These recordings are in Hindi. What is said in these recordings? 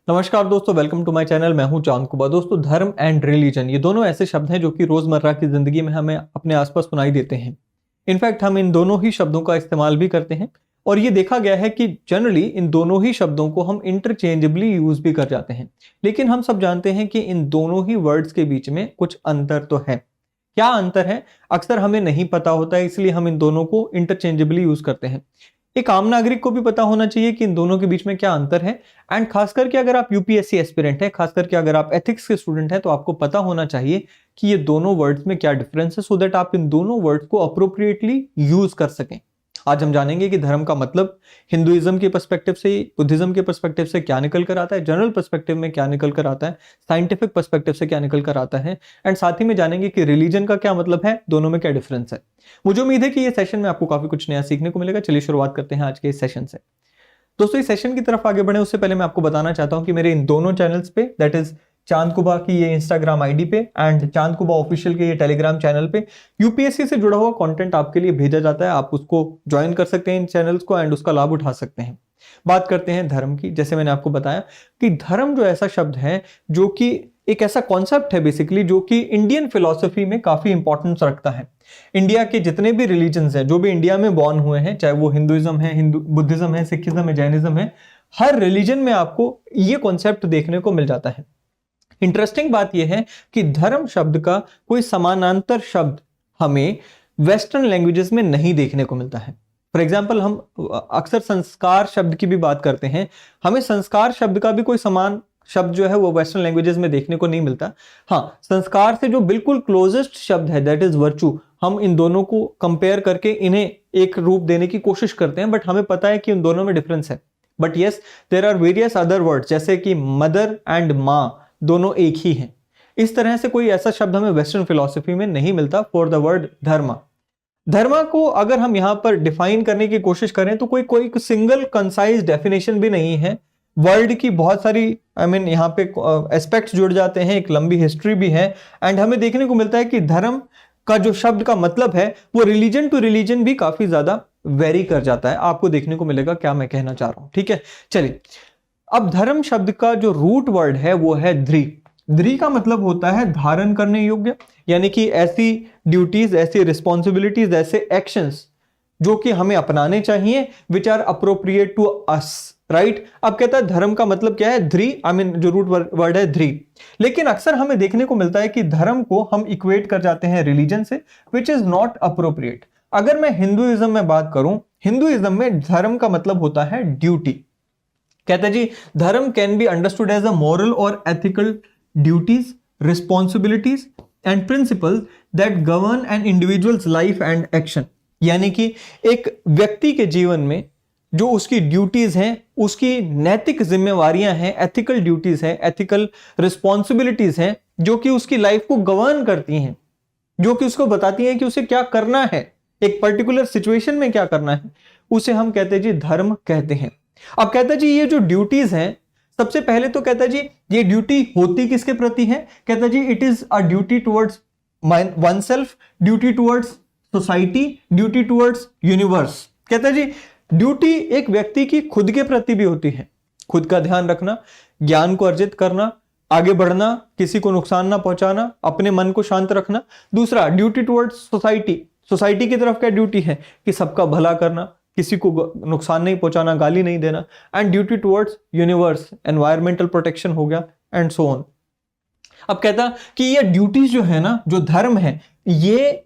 नमस्कार दोस्तों, वेलकम टू माय चैनल। मैं हूं चांद कुबा। दोस्तों, धर्म एंड रिलीजन ये दोनों ऐसे शब्द हैं जो कि रोजमर्रा की जिंदगी में हमें अपने आसपास सुनाई देते हैं। इनफैक्ट हम इन दोनों ही शब्दों का इस्तेमाल भी करते हैं और ये देखा गया है कि जनरली इन दोनों ही शब्दों को हम इंटरचेंजेबली यूज भी कर जाते हैं। लेकिन हम सब जानते हैं कि इन दोनों ही वर्ड्स के बीच में कुछ अंतर तो है। क्या अंतर है अक्सर हमें नहीं पता होता है, इसलिए हम इन दोनों को इंटरचेंजेबली यूज करते हैं। एक आम नागरिक को भी पता होना चाहिए कि इन दोनों के बीच में क्या अंतर है। एंड खास करके अगर आप यूपीएससी एस्पिरेंट हैं, खास करके अगर आप एथिक्स के स्टूडेंट हैं, तो आपको पता होना चाहिए कि ये दोनों वर्ड्स में क्या डिफरेंस है, सो दैट आप इन दोनों वर्ड्स को अप्रोप्रिएटली यूज कर सकें। आज हम जानेंगे कि धर्म का मतलब हिंदुइज्म के पर्सपेक्टिव से, बुद्धिज्म के पर्सपेक्टिव से क्या निकल कर आता है, जनरल पर्सपेक्टिव में क्या निकल कर आता है, साइंटिफिक पर्सपेक्टिव से क्या निकल कर आता है, एंड साथ ही में जानेंगे कि रिलीजन का क्या मतलब है, दोनों में क्या डिफरेंस है। मुझे उम्मीद है कि ये सेशन में आपको काफी कुछ नया सीखने को मिलेगा। चलिए शुरुआत करते हैं आज के इस सेशन से। दोस्तों, इस सेशन की तरफ आगे बढ़े उससे पहले मैं आपको बताना चाहता हूं कि मेरे इन दोनों चैनल्स पे, दैट इज चांद कुबा की ये इंस्टाग्राम आईडी पे एंड चांद कुबा ऑफिशियल के ये टेलीग्राम चैनल पे यूपीएससी से जुड़ा हुआ कंटेंट आपके लिए भेजा जाता है। आप उसको ज्वाइन कर सकते हैं इन चैनल्स को एंड उसका लाभ उठा सकते हैं। बात करते हैं धर्म की। जैसे मैंने आपको बताया कि धर्म जो ऐसा शब्द है जो कि एक ऐसा कॉन्सेप्ट है बेसिकली जो कि इंडियन फिलॉसफी में काफी इंपॉर्टेंस रखता है। इंडिया के जितने भी रिलीजन्स हैं, जो भी इंडिया में बॉर्न हुए हैं, चाहे वो हिंदुइज्म है, बुद्धिज्म है, सिखिज्म है, जैनिज्म है, हर रिलीजन में आपको ये कॉन्सेप्ट देखने को मिल जाता है। इंटरेस्टिंग बात यह है कि धर्म शब्द का कोई समानांतर शब्द हमें वेस्टर्न लैंग्वेजेस में नहीं देखने को मिलता है। फॉर एग्जाम्पल, हम अक्सर संस्कार शब्द की भी बात करते हैं, हमें संस्कार शब्द का भी कोई समान शब्द जो है वो वेस्टर्न लैंग्वेजेस में देखने को नहीं मिलता। हाँ, संस्कार से जो बिल्कुल क्लोजेस्ट शब्द है दैट इज वर्चू, हम इन दोनों को कंपेयर करके इन्हें एक रूप देने की कोशिश करते हैं, बट हमें पता है कि उन दोनों में डिफरेंस है। But yes, there are various other words, जैसे कि मदर एंड माँ दोनों एक ही हैं। इस तरह से कोई ऐसा शब्द हमें वेस्टर्न फिलॉसफी में नहीं मिलता फॉर द वर्ड धर्मा। धर्मा को अगर हम यहां पर डिफाइन करने की कोशिश करें तो कोई सिंगल कंसाइज डेफिनेशन भी नहीं है। वर्ल्ड की बहुत सारी यहाँ पे एस्पेक्ट्स जुड़ जाते हैं, एक लंबी हिस्ट्री भी है एंड हमें देखने को मिलता है कि धर्म का जो शब्द का मतलब है वो रिलीजन टू रिलीजन भी काफी ज्यादा वेरी कर जाता है। आपको देखने को मिलेगा क्या मैं कहना चाह रहा हूं। ठीक है, चलिए। अब धर्म शब्द का जो रूट वर्ड है वो है ध्री। ध्री का मतलब होता है धारण करने योग्य, यानी कि ऐसी ड्यूटीज, ऐसी रिस्पॉन्सिबिलिटीज, ऐसे एक्शंस जो कि हमें अपनाने चाहिए, which are appropriate to us, right. अब कहता है धर्म का मतलब क्या है, ध्री, जो रूट वर्ड है ध्री। लेकिन अक्सर हमें देखने को मिलता है कि धर्म को हम इक्वेट कर जाते हैं रिलीजन से, विच इज नॉट अप्रोप्रिएट। अगर मैं हिंदुइज्म में बात करूं, हिंदुइज्म में धर्म का मतलब होता है ड्यूटी। कहता है जी, dharma can be understood as a moral और ethical duties, responsibilities and principles that govern an individual's life and action. यानी कि एक व्यक्ति के जीवन में जो उसकी ड्यूटीज हैं, उसकी नैतिक जिम्मेवारियां हैं, एथिकल ड्यूटीज हैं, एथिकल रिस्पॉन्सिबिलिटीज हैं, जो कि उसकी लाइफ को गवर्न करती हैं, जो कि उसको बताती हैं कि उसे क्या करना है, एक पर्टिकुलर सिचुएशन में क्या करना है, उसे हम कहते हैं जी धर्म कहते हैं। अब कहता है जी ये जो ड्यूटीज हैं, सबसे पहले तो कहता है जी ये ड्यूटी होती किसके प्रति है। कहता है जी it is a duty towards oneself, duty towards society, duty towards universe. कहता है जी ड्यूटी एक व्यक्ति की खुद के प्रति भी होती है, खुद का ध्यान रखना, ज्ञान को अर्जित करना, आगे बढ़ना, किसी को नुकसान ना पहुंचाना, अपने मन को शांत रखना। दूसरा, ड्यूटी टुवर्ड्स सोसाइटी, सोसाइटी की तरफ क्या ड्यूटी है कि सबका भला करना, किसी को नुकसान नहीं पहुंचाना, गाली नहीं देना। And duty towards universe, environmental protection हो गया एंड सो ऑन। अब कहता कि ये ड्यूटीज जो है ना, जो धर्म है, ये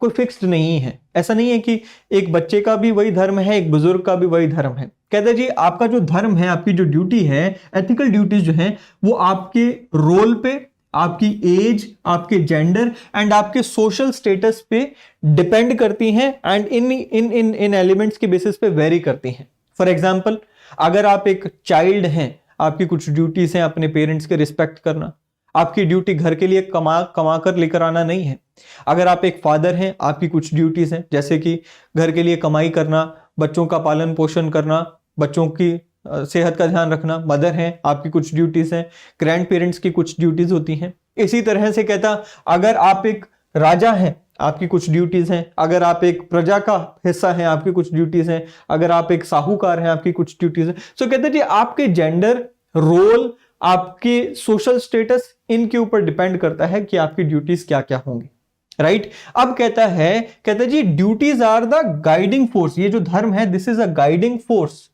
कोई फिक्स्ड नहीं है। ऐसा नहीं है कि एक बच्चे का भी वही धर्म है, एक बुजुर्ग का भी वही धर्म है। कहते जी आपका जो धर्म है, आपकी जो ड्यूटी है, एथिकल ड्यूटीज जो है, वो आपके रोल पे, आपकी एज, आपके जेंडर एंड आपके सोशल स्टेटस पे डिपेंड करती हैं एंड इन एलिमेंट्स के बेसिस पे वेरी करती हैं। फॉर एग्जांपल, अगर आप एक चाइल्ड हैं, आपकी कुछ ड्यूटीज हैं अपने पेरेंट्स के रिस्पेक्ट करना। आपकी ड्यूटी घर के लिए कमा कर लेकर आना नहीं है। अगर आप एक फादर हैं, आपकी कुछ ड्यूटीज हैं, जैसे कि घर के लिए कमाई करना, बच्चों का पालन पोषण करना, बच्चों की सेहत का ध्यान रखना। मदर हैं, आपकी कुछ ड्यूटीज हैं। ग्रैंड पेरेंट्स की कुछ ड्यूटीज होती हैं। इसी तरह से कहता, अगर आप एक राजा हैं, आपकी कुछ ड्यूटीज हैं। अगर आप एक प्रजा का हिस्सा हैं, आपकी कुछ ड्यूटीज हैं। अगर आप एक साहूकार हैं, आपकी कुछ ड्यूटीज हैं। सो कहते हैं जी आपके जेंडर रोल, आपके सोशल स्टेटस, इनके ऊपर डिपेंड करता है कि आपकी ड्यूटीज क्या क्या होंगी, राइट। अब कहता है जी duties are the guiding force, ये जो धर्म है this is a guiding force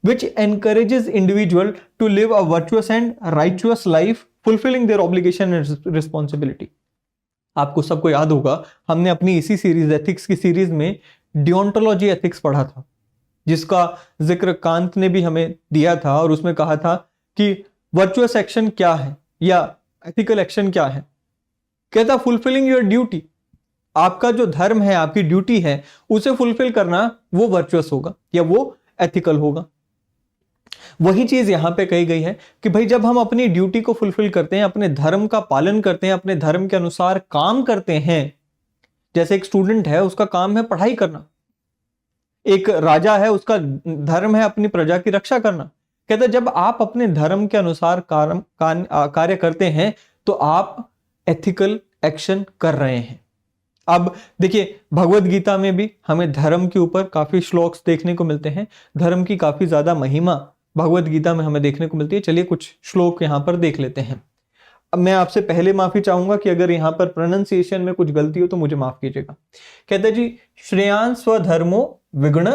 which encourages individual to live a virtuous and righteous life fulfilling their obligation and responsibility। आपको सबको याद होगा हमने अपनी इसी सीरीज एथिक्स की सीरीज में डियोंटोलॉजी एथिक्स पढ़ा था, जिसका जिक्र कांत ने भी हमें दिया था, और उसमें कहा था कि वर्चुअस एक्शन क्या है या एथिकल एक्शन क्या है। कहता फुलफिलिंग योर ड्यूटी, आपका जो धर्म है, आपकी ड्यूटी है, उसे फुलफिल करना वो वर्चुअस होगा या वो एथिकल होगा। वही चीज यहां पे कही गई है कि भाई जब हम अपनी ड्यूटी को फुलफिल करते हैं, अपने धर्म का पालन करते हैं, अपने धर्म के अनुसार काम करते हैं, जैसे एक स्टूडेंट है उसका काम है पढ़ाई करना, एक राजा है उसका धर्म है अपनी प्रजा की रक्षा करना। कहता जब आप अपने धर्म के अनुसार कार्य करते हैं तो आप एथिकल एक्शन कर रहे हैं। अब देखिए भगवत गीता में भी हमें धर्म के ऊपर काफी श्लोक्स देखने को मिलते हैं, धर्म की काफी ज्यादा महिमा भगवत गीता में हमें देखने को मिलती है। चलिए कुछ श्लोक यहां पर देख लेते हैं। अब मैं आपसे पहले माफी चाहूंगा कि अगर यहां पर प्रोनाउंसिएशन में कुछ गलती हो तो मुझे माफ कीजिएगा। कहते जी श्रेयान स्वधर्मो विगुण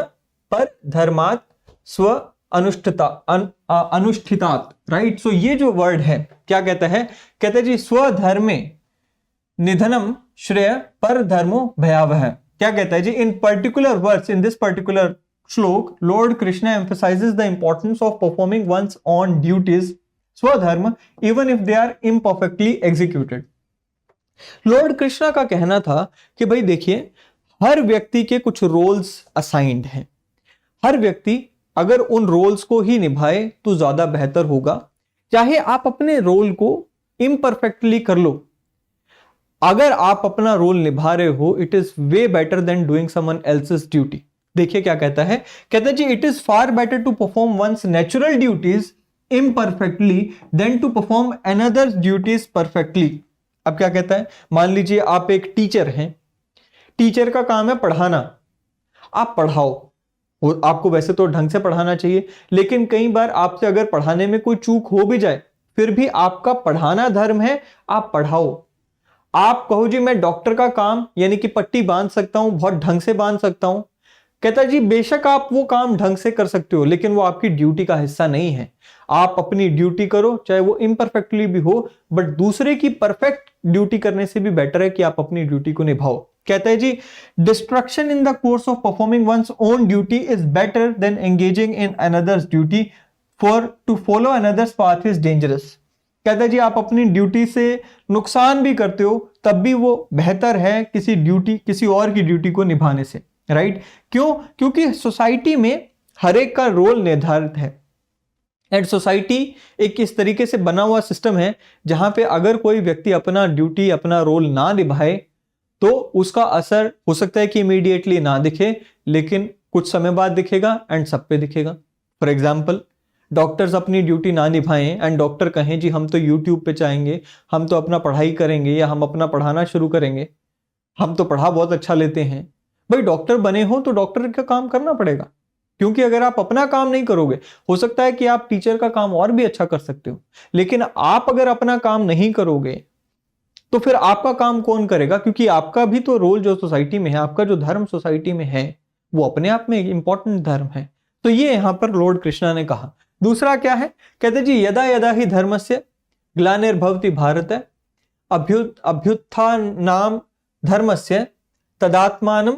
पर धर्मात् स्व अनुष्ठितात, राइट। सो ये जो वर्ड है क्या कहता है, कहते जी स्वधर्मे निधनम श्रेय पर धर्मो भयावह। क्या कहता है जी, in particular words in this particular shloka Lord Krishna emphasizes the importance of performing one's own duties स्वधर्म even if they are imperfectly executed। Lord Krishna का कहना था कि भाई देखिए हर व्यक्ति के कुछ रोल्स असाइंड हैं, हर व्यक्ति अगर उन रोल्स को ही निभाए तो ज्यादा बेहतर होगा, चाहे आप अपने रोल को इम्परफेक्टली कर लो, अगर आप अपना रोल निभा रहे हो it is way better than doing someone else's duty. देखिए क्या कहता है, कहता है जी it is far better to perform one's natural duties imperfectly than to perform another duties perfectly. अब क्या कहता है, मान लीजिए आप एक टीचर हैं, टीचर का काम है पढ़ाना, आप पढ़ाओ, और आपको वैसे तो ढंग से पढ़ाना चाहिए, लेकिन कई बार आपसे अगर पढ़ाने में कोई चूक हो भी जाए फिर भी आपका पढ़ाना धर्म है, आप पढ़ाओ। आप कहो जी मैं डॉक्टर का काम यानी कि पट्टी बांध सकता हूं, बहुत ढंग से बांध सकता हूं, कहता जी बेशक आप वो काम ढंग से कर सकते हो लेकिन वो आपकी ड्यूटी का हिस्सा नहीं है। आप अपनी ड्यूटी करो चाहे वो इम्परफेक्टली भी हो, बट दूसरे की परफेक्ट ड्यूटी करने से भी बेटर है कि आप अपनी ड्यूटी को निभाओ। कहता है जी distraction in the course of performing one's own duty is better than engaging in another's duty, for to follow another's path is dangerous. कहता है जी आप अपनी ड्यूटी से नुकसान भी करते हो तब भी वो बेहतर है किसी और की ड्यूटी को निभाने से, राइट। क्यों, क्योंकि सोसाइटी में हर एक का रोल निर्धारित है एंड सोसाइटी एक इस तरीके से बना हुआ सिस्टम है जहां पे अगर कोई व्यक्ति अपना ड्यूटी अपना रोल ना निभाए तो उसका असर हो सकता है कि इमीडिएटली ना दिखे लेकिन कुछ समय बाद दिखेगा एंड सब पे दिखेगा। फॉर एग्जाम्पल डॉक्टर्स अपनी ड्यूटी ना निभाएं एंड डॉक्टर कहें जी हम तो यूट्यूब पे चाहेंगे, हम तो अपना पढ़ाई करेंगे या हम अपना पढ़ाना शुरू करेंगे, हम तो पढ़ा बहुत अच्छा लेते हैं। भाई डॉक्टर बने हो तो डॉक्टर का काम करना पड़ेगा, क्योंकि अगर आप अपना काम नहीं करोगे हो सकता है कि आप टीचर का काम और भी अच्छा कर सकते हो, लेकिन आप अगर अपना काम नहीं करोगे तो फिर आपका काम कौन करेगा, क्योंकि आपका भी तो रोल जो सोसाइटी में है, आपका जो धर्म सोसाइटी में है वो अपने आप में एक इंपॉर्टेंट धर्म है। तो ये यहां पर लॉर्ड कृष्णा ने कहा। दूसरा क्या है, कहते जी यदा यदा ही धर्मस्य ग्लानिर्भवति भारत अभ्युत्थानाम धर्मस्य तदात्मानम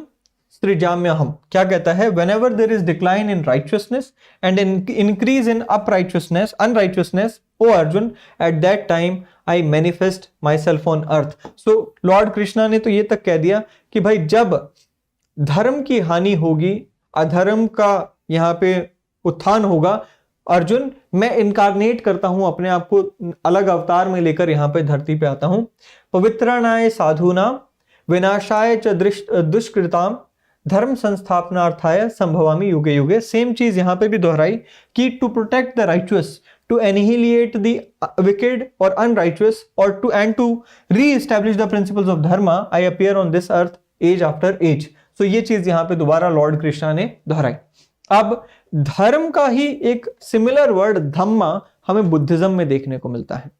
सृजाम्यहम्। क्या कहता है, whenever there is decline in righteousness and increase in unrighteousness, O Arjun, at that time I manifest myself on earth। So Lord Krishna ने तो ये तक कह दिया कि भाई जब धर्म की हानि होगी, अधर्म का यहाँ पे उत्थान होगा, अर्जुन मैं इनकारनेट करता हूं, अपने आप को अलग अवतार में लेकर यहां पे धरती पे आता हूं। पवित्रणाय साधूनाम विनाशाय च दुष्कृताम धर्म संस्थापनार्थाय संभवामि युगे युगे। सेम चीज यहां पे भी दोहराई कि to protect the righteous, to annihilate the wicked और अनराइचुअस और to re-establish the principles of dharma I appear on this earth age after age. So ये चीज यहां पे दोबारा लॉर्ड कृष्णा ने दोहराई। अब धर्म का ही एक सिमिलर वर्ड धम्मा हमें बुद्धिज्म में देखने को मिलता है।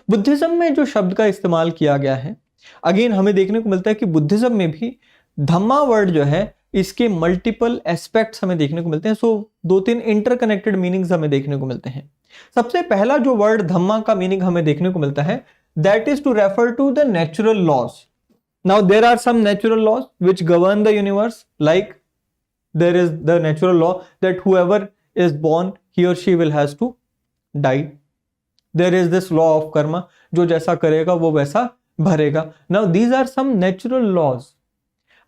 बुद्धिज्म में जो शब्द का इस्तेमाल किया गया है, अगेन हमें देखने को मिलता है कि बुद्धिज्म में भी धम्मा वर्ड जो है इसके मल्टीपल एस्पेक्ट्स हमें देखने को मिलते हैं। सो 2-3 इंटरकनेक्टेड मीनिंग्स हमें देखने को मिलते हैं। सबसे पहला जो वर्ड धम्मा का मीनिंग हमें देखने को मिलता है, that is to refer to the natural laws. Now there are some natural laws which govern the universe, like there is the natural law that whoever is born he or she will has to die. There is this law of karma, जो जैसा करेगा वो वैसा भरेगा। Now these are some natural laws.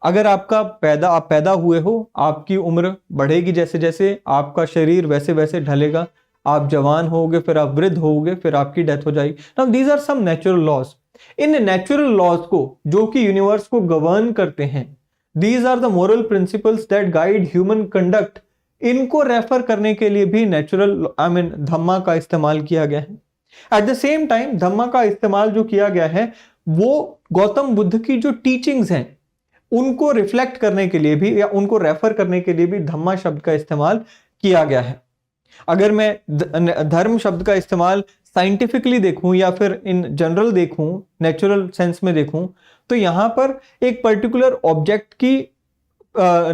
अगर आप पैदा हुए हो, आपकी उम्र बढ़ेगी, जैसे जैसे आपका शरीर वैसे वैसे ढलेगा, आप जवान होगे, फिर आप वृद्ध होगे, फिर आपकी डेथ हो जाएगी। Now these are some natural laws. इन नेचुरल लॉज को जो कि यूनिवर्स को गवर्न करते हैं, these are the moral principles that guide human conduct, इनको रेफर करने के लिए भी नेचुरल धम्मा का इस्तेमाल किया गया है। एट द सेम टाइम धम्मा का इस्तेमाल जो किया गया है वो गौतम बुद्ध की जो टीचिंग्स हैं उनको रिफ्लेक्ट करने के लिए भी या उनको रेफर करने के लिए भी धम्मा शब्द का इस्तेमाल किया गया है। अगर मैं धर्म शब्द का इस्तेमाल साइंटिफिकली देखूं या फिर इन जनरल देखूं, नेचुरल सेंस में देखूं, तो यहां पर एक पर्टिकुलर ऑब्जेक्ट की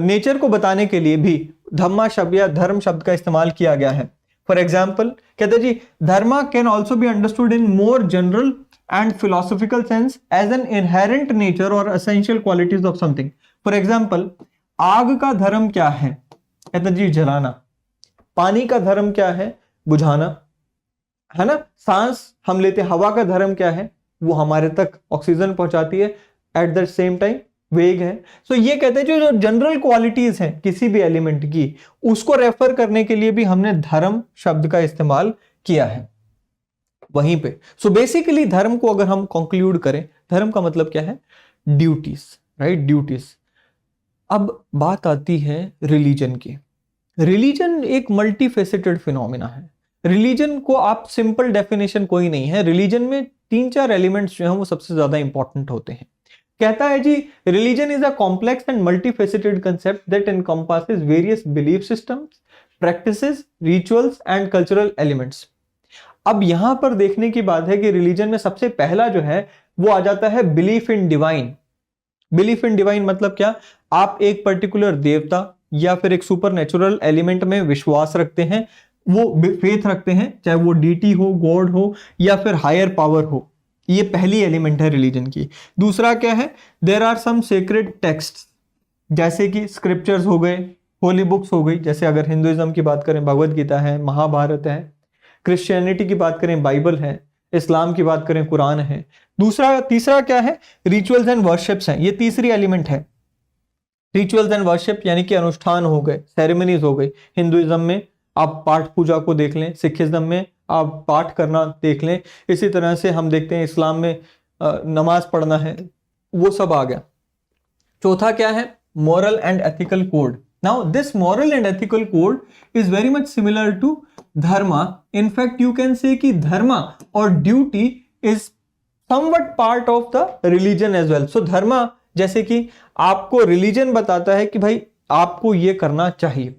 नेचर को बताने के लिए भी धम्मा शब्द या धर्म शब्द का इस्तेमाल किया गया है। फॉर एग्जाम्पल कहते जी, dharma can also be understood in more general and philosophical sense as an inherent nature और essential qualities of something. For example, आग का धर्म क्या है? कहते जी जलाना। पानी का धर्म क्या है? बुझाना, है ना। सांस हम लेते, हवा का धर्म क्या है? वो हमारे तक ऑक्सीजन पहुंचाती है, एट द सेम टाइम वेग है। सो ये कहते हैं जो जनरल क्वालिटीज हैं किसी भी एलिमेंट की, उसको रेफर करने के लिए भी हमने धर्म शब्द का इस्तेमाल किया है वहीं पे। सो बेसिकली धर्म को अगर हम कंक्लूड करें, धर्म का मतलब क्या है? Duties, right, duties. अब बात आती है रिलीजन की। रिलीजन एक मल्टीफेसेटेड फिनोमिना है। रिलीजन को आप सिंपल डेफिनेशन कोई नहीं है। रिलीजन में 3-4 एलिमेंट्स जो हैं वो सबसे ज्यादा इंपॉर्टेंट होते हैं। कहता है जी, religion is a complex and multifaceted concept that encompasses various belief systems, practices, rituals and cultural elements. अब यहां पर देखने की बात है कि रिलीजन में सबसे पहला जो है वो आ जाता है belief in divine. Belief in divine मतलब क्या? आप एक पर्टिकुलर देवता या फिर एक सुपर नेचुरल एलिमेंट में विश्वास रखते हैं, वो फेथ रखते हैं, चाहे वो डीटी हो, गॉड हो या फिर हायर पावर हो। ये पहली एलिमेंट है रिलीजन की। दूसरा क्या है? There are some sacred text, जैसे कि स्क्रिप्चर्स हो गए, होली बुक्स हो गई। जैसे अगर हिंदुइज्म की बात करें, भगवद गीता है, महाभारत है। क्रिश्चियनिटी की बात करें, बाइबल है। इस्लाम की बात करें, कुरान है। तीसरा क्या है? रिचुअल्स एंड वर्शिप्स हैं। ये तीसरी एलिमेंट है। रिचुअल्स एंड वर्शिप यानी कि अनुष्ठान हो गए, सेरेमनीज हो गई। हिंदुइज्म में आप पाठ पूजा को देख लें, सिखिज्म में आप पाठ करना देख लें, इसी तरह से हम देखते हैं इस्लाम में नमाज पढ़ना है, वो सब आ गया। चौथा क्या है? Moral and ethical code. Now this moral and ethical code is very much similar to dharma. In fact you can say कि धर्मा और duty is somewhat part of the religion as well. So dharma जैसे कि आपको रिलीजन बताता है कि भाई आपको ये करना चाहिए।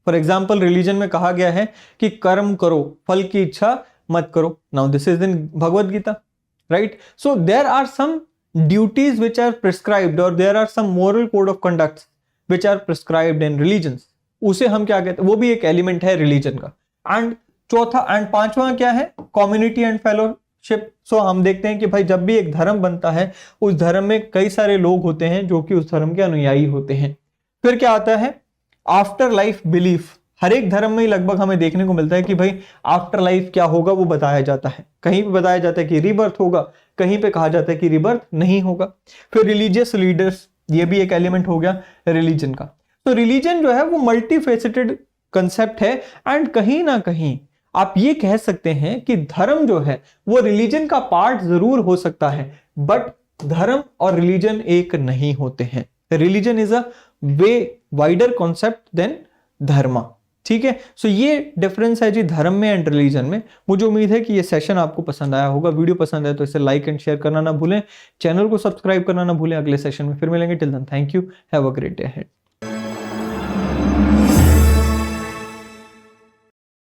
फॉर एग्जाम्पल, रिलीजन में कहा गया है कि कर्म करो, फल की इच्छा मत करो। Now this is in Bhagavad Gita, right. So there are some duties which are prescribed और there are some moral code of conduct which are prescribed in religion. उसे हम क्या कहते हैं? वो भी एक एलिमेंट है रिलीजन का। एंड पांचवा क्या है? Community and fellowship. सो हम देखते हैं कि भाई जब भी एक धर्म बनता है, उस धर्म में कई सारे लोग होते हैं जो कि उस धर्म के अनुयायी होते हैं। फिर क्या आता है? After life belief. हर एक धर्म में ही लगभग हमें देखने को मिलता है कि भाई आफ्टर लाइफ क्या होगा वो बताया जाता है। कहीं पे बताया जाता है कि रीबर्थ होगा, कहीं पे कहा जाता है कि रीबर्थ नहीं होगा। फिर रिलीजियस लीडर्स, ये भी एक एलिमेंट हो गया रिलीजन का। तो रिलीजन जो है वो मल्टीफेसेटेड कंसेप्ट है एंड कहीं ना कहीं आप ये कह सकते हैं कि धर्म जो है वो रिलीजन का पार्ट जरूर हो सकता है, बट धर्म और रिलीजन एक नहीं होते हैं। Religion is a way wider concept than dharma. ठीक है, सो ये डिफरेंस है जी धर्म में एंड रिलीजन में। मुझे उम्मीद है कि ये सेशन आपको पसंद आया होगा। वीडियो पसंद है तो इसे लाइक एंड शेयर करना ना भूलें, चैनल को सब्सक्राइब करना ना भूलें। अगले सेशन में फिर मिलेंगे। Till then thank you, have a great day ahead.